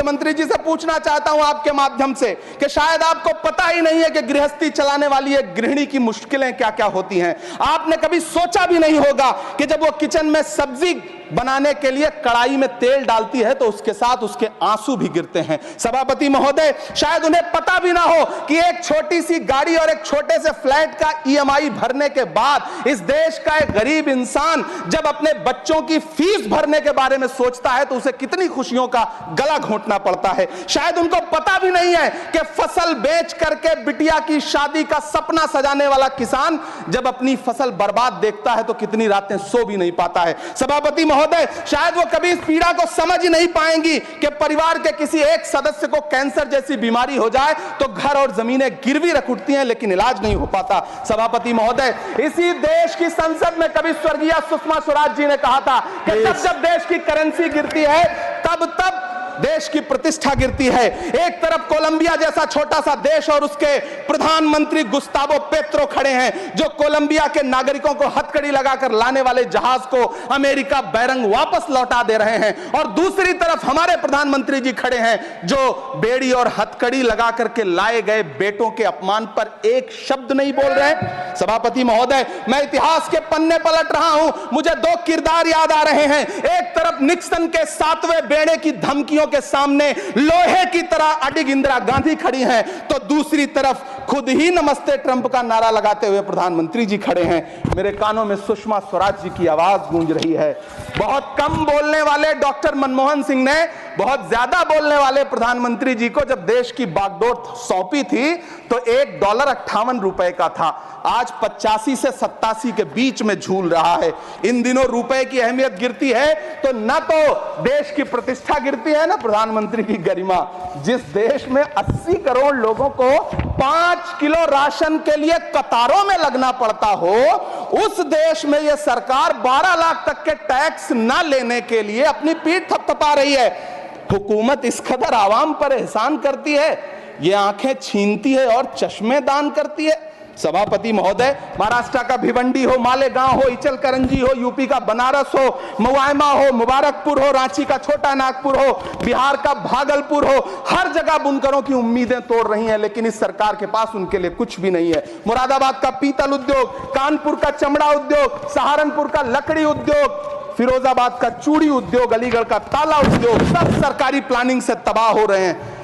मुख्यमंत्री जी से पूछना चाहता हूं आपके माध्यम से कि शायद आपको पता ही नहीं है कि गृहस्थी चलाने वाली एक गृहिणी की मुश्किलें क्या क्या होती हैं। आपने कभी सोचा भी नहीं होगा कि जब वो किचन में सब्जी बनाने के लिए कढ़ाई में तेल डालती है तो उसके साथ उसके आंसू भी गिरते हैं। सभापति महोदय, शायद उन्हें पता भी ना हो कि एक छोटी सी गाड़ी और एक छोटे से फ्लैट का ईएमआई भरने के बाद इस देश का एक गरीब इंसान जब अपने बच्चों की फीस भरने के बारे में सोचता है तो उसे कितनी खुशियों का गला घोंटना पड़ता है। शायद उनको पता भी नहीं है कि फसल बेच करके बिटिया की शादी का सपना सजाने वाला किसान जब अपनी फसल बर्बाद देखता है तो कितनी रातें सो भी नहीं पाता है। सभापति महोदय, शायद वो कभी इस पीड़ा को समझ ही नहीं पाएंगी कि परिवार के किसी एक सदस्य को कैंसर जैसी बीमारी हो जाए तो घर और जमीनें गिरवी रख उठती हैं लेकिन इलाज नहीं हो पाता। सभापति महोदय, इसी देश की संसद में कभी स्वर्गीय सुषमा स्वराज जी ने कहा था कि जब जब देश की करेंसी गिरती है तब तब देश की प्रतिष्ठा गिरती है। एक तरफ कोलंबिया जैसा छोटा सा देश और उसके प्रधानमंत्री गुस्तावो पेत्रो खड़े हैं जो कोलंबिया के नागरिकों को हथकड़ी लगाकर लाने वाले जहाज को अमेरिका बैरंग वापस लौटा दे रहे हैं, और दूसरी तरफ हमारे प्रधानमंत्री जी खड़े हैं जो बेड़ी और हथकड़ी लगा करके लाए गए बेटों के अपमान पर एक शब्द नहीं बोल रहे हैं। सभापति महोदय, मैं इतिहास के पन्ने पलट रहा हूं, मुझे दो किरदार याद आ रहे हैं। एक तरफ निक्सन के 7वें बेड़े की धमकियों के सामने लोहे की तरह अडिग इंदिरा गांधी खड़ी हैं, तो दूसरी तरफ खुद ही नमस्ते ट्रंप का नारा लगाते हुए प्रधानमंत्री जी खड़े हैं। मेरे कानों में सुषमा स्वराज जी की आवाज गूंज रही है। बहुत कम बोलने वाले डॉक्टर मनमोहन सिंह ने बहुत ज्यादा बोलने वाले प्रधानमंत्री जी को जब देश की बागडोर सौंपी थी तो $1.58 का था, आज 85 से 87 के बीच में झूल रहा है। इन दिनों रुपए की अहमियत गिरती है तो न तो देश की प्रतिष्ठा गिरती है ना प्रधानमंत्री की गरिमा। जिस देश में 80 करोड़ लोगों को 5 किलो राशन के लिए कतारों में लगना पड़ता हो, उस देश में यह सरकार 12 लाख तक के टैक्स न लेने के लिए अपनी पीठ थपथपा रही है। हुकूमत इस कदर आवाम पर एहसान करती है, ये आंखें छीनती है और चश्मे दान करती है। सभापति महोदय, महाराष्ट्र का भिवंडी हो, मालेगांव हो, इचल करंजी हो, यूपी का बनारस हो, मुआयमा हो, मुबारकपुर हो, रांची का छोटा नागपुर हो, बिहार का भागलपुर हो, हर जगह बुनकरों की उम्मीदें तोड़ रही हैं लेकिन इस सरकार के पास उनके लिए कुछ भी नहीं है। मुरादाबाद का पीतल उद्योग, कानपुर का चमड़ा उद्योग, सहारनपुर का लकड़ी उद्योग, फिरोजाबाद का चूड़ी उद्योग, अलीगढ़ का ताला उद्योग, सब सरकारी प्लानिंग से तबाह हो रहे हैं।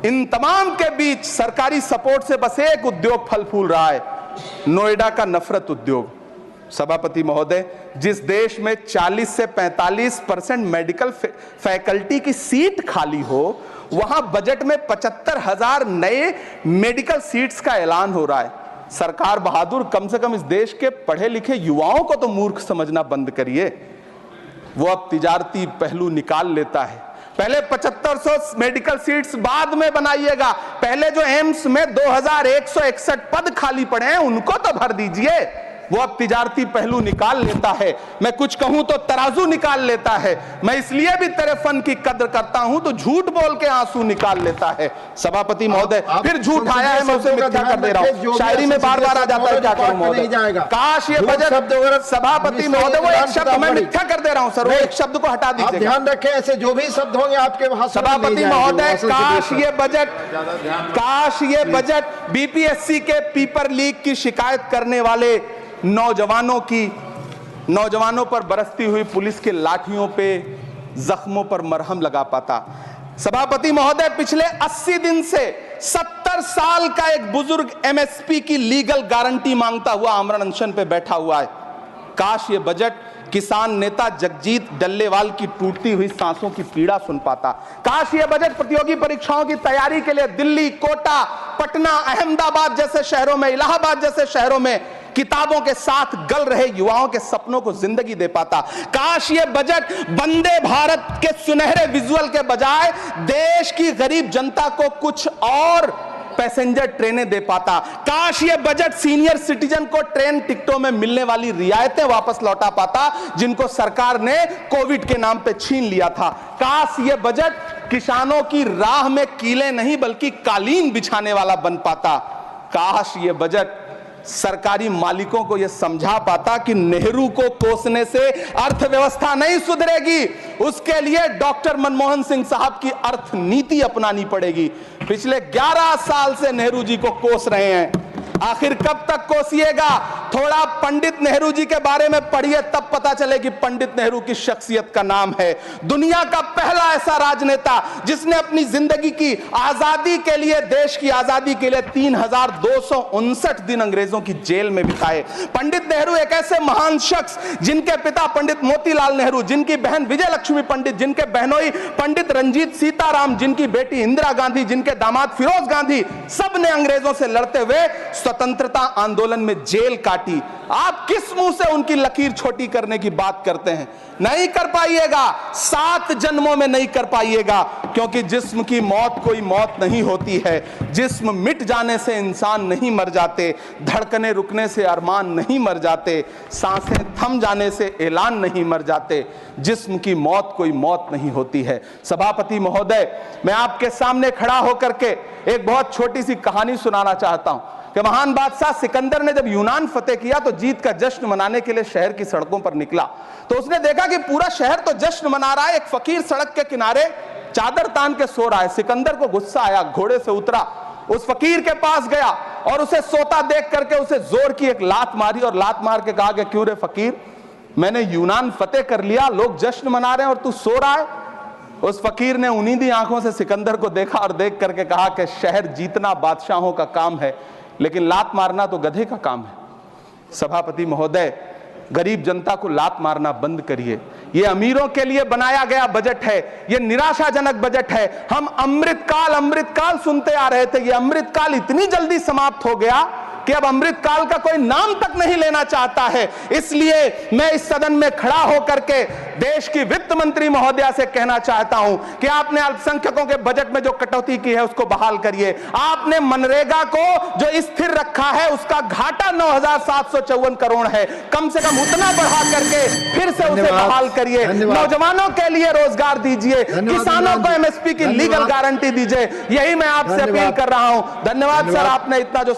इन तमाम के बीच सरकारी सपोर्ट से बस एक उद्योग फल फूल रहा है, नोएडा का नफरत उद्योग। सभापति महोदय, जिस देश में 40 से 45% मेडिकल फैकल्टी की सीट खाली हो, वहां बजट में 75,000 नए मेडिकल सीट्स का ऐलान हो रहा है। सरकार बहादुर, कम से कम इस देश के पढ़े लिखे युवाओं को तो मूर्ख समझना बंद करिए। वो अब तिजारती पहलू निकाल लेता है। पहले 7500 मेडिकल सीट्स बाद में बनाइएगा, पहले जो एम्स में 2161 पद खाली पड़े हैं उनको तो भर दीजिए। वो अब तिजारती पहलू निकाल लेता है। मैं कुछ कहूं तो तराजू निकाल लेता है। मैं इसलिए भी तेरे फन की कद्र करता हूं तो झूठ बोल के आंसू निकाल लेता है। सभापति महोदय, फिर झूठ आया है, मैं उसे मिथ्या कर दे रहा हूं। शायरी में बार बार आ जाता है, क्या करूं महोदय। काश ये बजट, सभापति महोदय, वो एक शब्द मैं मिथ्या कर दे रहा हूं सर, वो एक शब्द को हटा दीजिए। ध्यान रखें, ऐसे जो भी शब्द होंगे आपके वहां। सभापति महोदय, काश ये बजट बीपीएससी के पेपर लीक की शिकायत करने वाले नौजवानों पर बरसती हुई पुलिस के लाठियों पे, जख्मों पर मरहम लगा पाता। सभापति महोदय, पिछले 80 दिन से 70 साल का एक बुजुर्ग एमएसपी की लीगल गारंटी मांगता हुआ आमरण अनशन पे बैठा हुआ है। काश ये बजट किसान नेता जगजीत डल्लेवाल की टूटती हुई सांसों की पीड़ा सुन पाता। काश ये बजट प्रतियोगी परीक्षाओं की तैयारी के लिए दिल्ली, कोटा, पटना, अहमदाबाद जैसे शहरों में, इलाहाबाद जैसे शहरों में किताबों के साथ गल रहे युवाओं के सपनों को जिंदगी दे पाता। काश ये बजट वंदे भारत के सुनहरे विजुअल के बजाय देश की गरीब जनता को कुछ और पैसेंजर ट्रेनें दे पाता। काश ये बजट सीनियर सिटीजन को ट्रेन टिकटों में मिलने वाली रियायतें वापस लौटा पाता जिनको सरकार ने कोविड के नाम पे छीन लिया था। काश ये बजट किसानों की राह में कीले नहीं बल्कि कालीन बिछाने वाला बन पाता। काश ये बजट सरकारी मालिकों को यह समझा पाता कि नेहरू को कोसने से अर्थव्यवस्था नहीं सुधरेगी, उसके लिए डॉक्टर मनमोहन सिंह साहब की अर्थ नीति अपनानी पड़ेगी। पिछले 11 साल से नेहरू जी को कोस रहे हैं, आखिर कब तक कोसिएगा? थोड़ा पंडित नेहरू जी के बारे में पढ़िए, तब पता चले कि पंडित नेहरू की शख्सियत का नाम है। दुनिया का पहला ऐसा राजनेता जिसने अपनी जिंदगी की आजादी के लिए, देश की आजादी के लिए 3259 दिन अंग्रेजों की जेल में बिताए। पंडित नेहरू एक ऐसे महान शख्स जिनके पिता पंडित मोतीलाल नेहरू, जिनकी बहन विजय लक्ष्मी पंडित, जिनके बहनोई पंडित रंजीत सीताराम, जिनकी बेटी इंदिरा गांधी, जिनके दामाद फिरोज गांधी, सब ने अंग्रेजों से लड़ते हुए स्वतंत्रता आंदोलन में जेल काटी। आप किस मुंह से उनकी लकीर छोटी करने की बात करते हैं? नहीं कर पाइएगा, 7 जन्मों में नहीं कर पाइएगा, क्योंकि जिस्म की मौत कोई मौत नहीं होती है। जिस्म मिट जाने से इंसान नहीं मर जाते, धड़कने रुकने से अरमान नहीं मर जाते, सांसें थम जाने से ऐलान नहीं मर जाते। जिस्म की मौत कोई मौत नहीं होती है। सभापति महोदय, मैं आपके सामने खड़ा होकर के एक बहुत छोटी सी कहानी सुनाना चाहता हूं कि महान बादशाह सिकंदर ने जब यूनान फतेह किया तो जीत का जश्न मनाने के लिए शहर की सड़कों पर निकला, तो उसने देखा कि पूरा शहर तो जश्न मना रहा है, एक फकीर सड़क के किनारे चादर तान के सो रहा है। सिकंदर को गुस्सा आया, घोड़े से उतरा, उस फकीर के पास गया और उसे सोता देख करके उसे जोर की एक लात मारी और लात मार के कहा कि क्यों रे फकीर, मैंने यूनान फतेह कर लिया, लोग जश्न मना रहे हैं और तू सो रहा है। उस फकीर ने उन्नीदी आंखों से सिकंदर को देखा और देख करके कहा कि शहर जीतना बादशाहों का काम है, लेकिन लात मारना तो गधे का काम है। सभापति महोदय, गरीब जनता को लात मारना बंद करिए। ये अमीरों के लिए बनाया गया बजट है, ये निराशाजनक बजट है। हम अमृतकाल सुनते आ रहे थे, ये अमृतकाल इतनी जल्दी समाप्त हो गया कि अब अमृतकाल का कोई नाम तक नहीं लेना चाहता है। इसलिए मैं इस सदन में खड़ा होकर के देश की वित्त मंत्री महोदया से कहना चाहता हूं कि आपने अल्पसंख्यकों के बजट में जो कटौती की है उसको बहाल करिए। आपने मनरेगा को जो स्थिर रखा है उसका घाटा 9,754 करोड़ है, कम से कम उतना बढ़ा करके फिर से उसे बहाल करिए। नौजवानों के लिए रोजगार दीजिए, किसानों को एमएसपी की लीगल गारंटी दीजिए। यही मैं आपसे अपील कर रहा हूं। धन्यवाद सर, आपने इतना जो